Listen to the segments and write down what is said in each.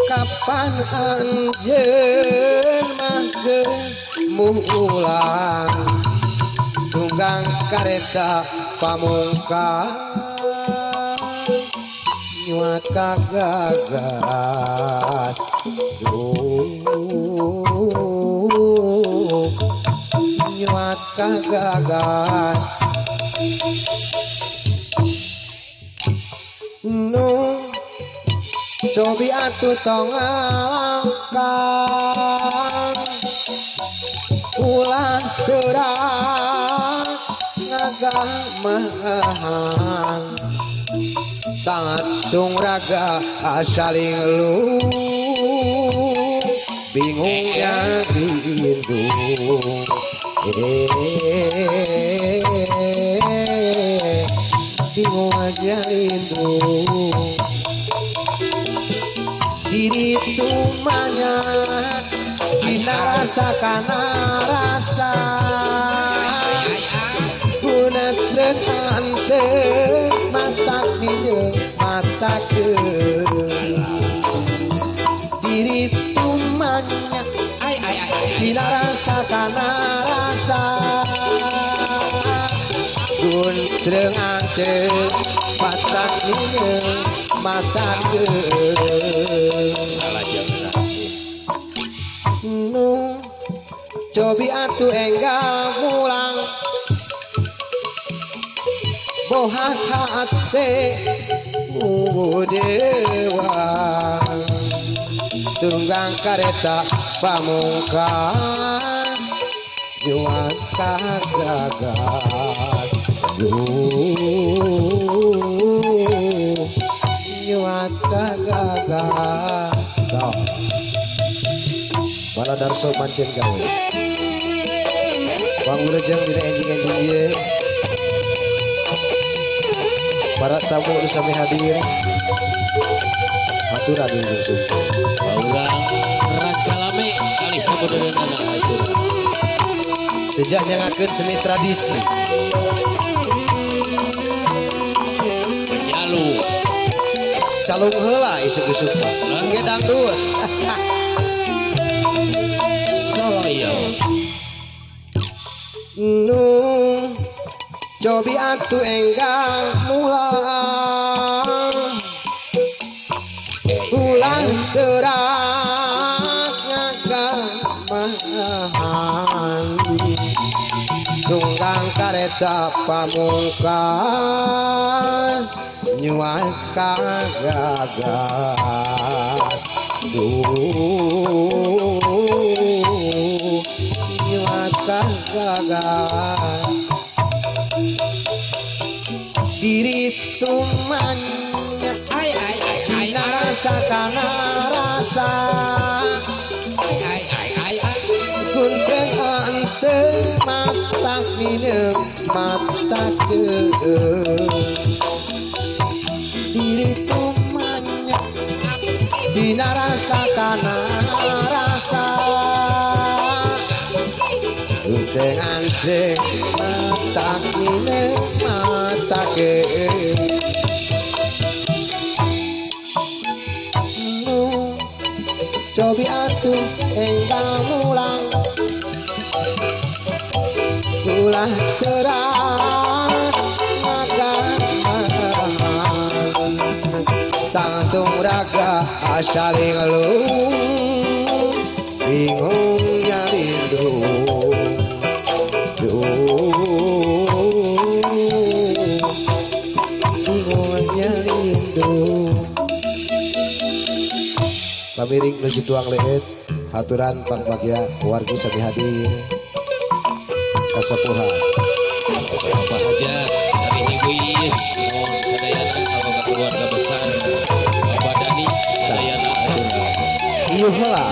kapan anjeun mah mulang tunggang kareta pamungkas nyuat kagagas nyuat kagagas nu cobi atuh tong alangkang ulah gerak ngagamahan tantung raga saling lu bingungnya lindung bingung aja lindung diri tumanya dina rasa kana rasa punat dengan mata minum mata ke diri tumanya dina rasa kana rasa guntreng ante mata minum mata ke salah jangan nu cobi atuh enggal mulang bohat hate dewa tunggang kareta pamungkas jual kagagas nyuat kagagas malah darso mancen gawe bang wilujeng dina enjing-enjing ieu para tamu nu sami hadir haturan dulu urang rancalame kali sabeunana hatur sejak nyangakeun seni tradisi penjalu calung heula isuk-isuk mah ge dangdut Soloyo nu cobi atuh enggal mulang ulang teras ngagamahan tunggang kareta pamungkas nyuat kagagas nyuat kagagas diri tumanya dina rasa kana rasa kunteng ante mata minum mata ke diri tumanya dina rasa kana rasa kunteng ante mata minum mata ke cobi atuh enggal mulang ulah teras ngagamahan tantung raga saling ngeluh bingungnya lindung bingungnya lindung pamiring nuju tuang leet haturan pang bagya wargi sami hadir kasepuhan apa aja hari Ibu sadayana sama keluarga besar Bapak Dani sadayana atur iya heula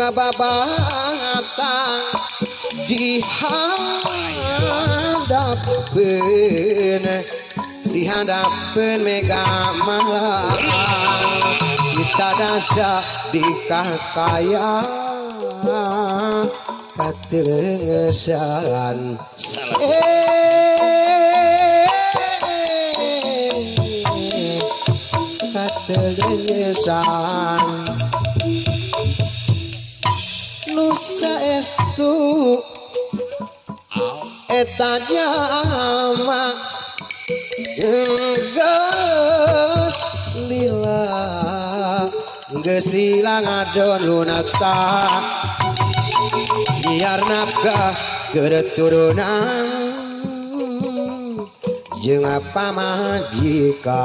ngababatan di hadapkeun hadapan mega malah kita dasa di kakaya katengesan katengesan nusa estu eta jalma geus lila ngadon lunata biar nafkah keturunan jeung apa majikan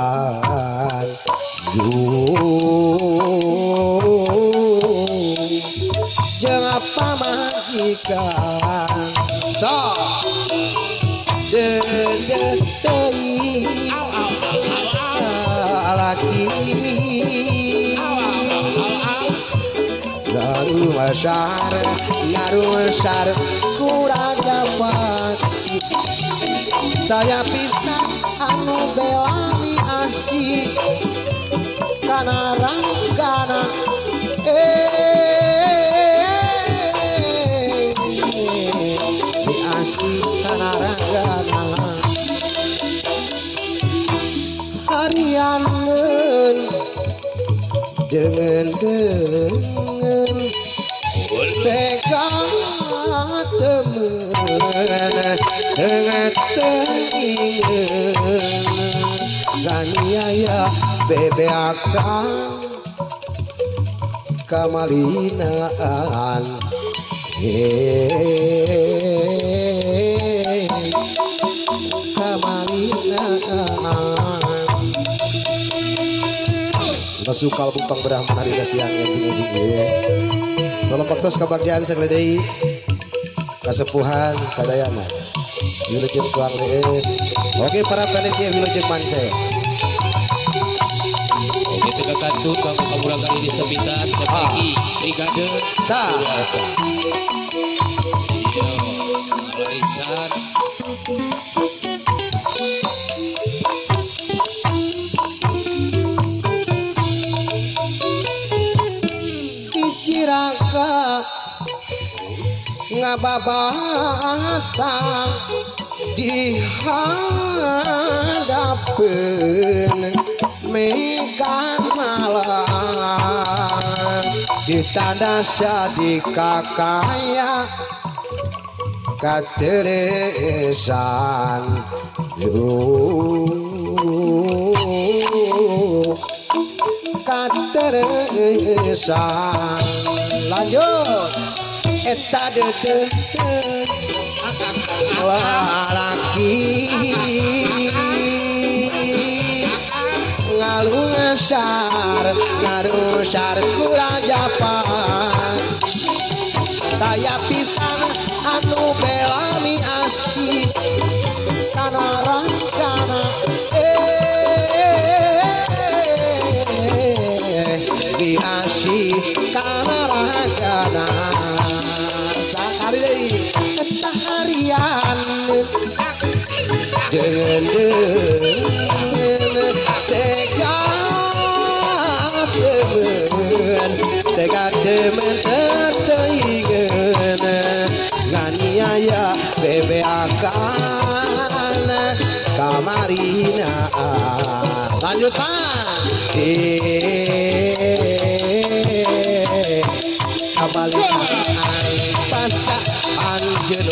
jeung apa majikan so laki ngaru besar kurang dapat saya pisah anu belani asih kana ranggana di asih kana ranggana harianeun dengan tega temen dengan teingin ganiaya bebe akan kamalinaan kamalinaan masukal bumpang berah menari siang anjing-anjing ye salam waktos kebagian sagledei kasepuhan sadayana wilujeng tuang leet oke para panitia wilujeng mance oke teka kantun kamu kamulang kali ini sepitan sepegi brigade ta iya Larisan raka ngababatang di hadapan mega malam ditandasa di kakaya kateresan kateresan lanjut eta deudeut lalaki ngarusar kurajapan saya pisan anu belami asih kana rancana di asih kana rancana sakali deui eta harian dengan tega temen terteingan ganiaya bebe akan kamarina lanjut pak kamarina panca anjeun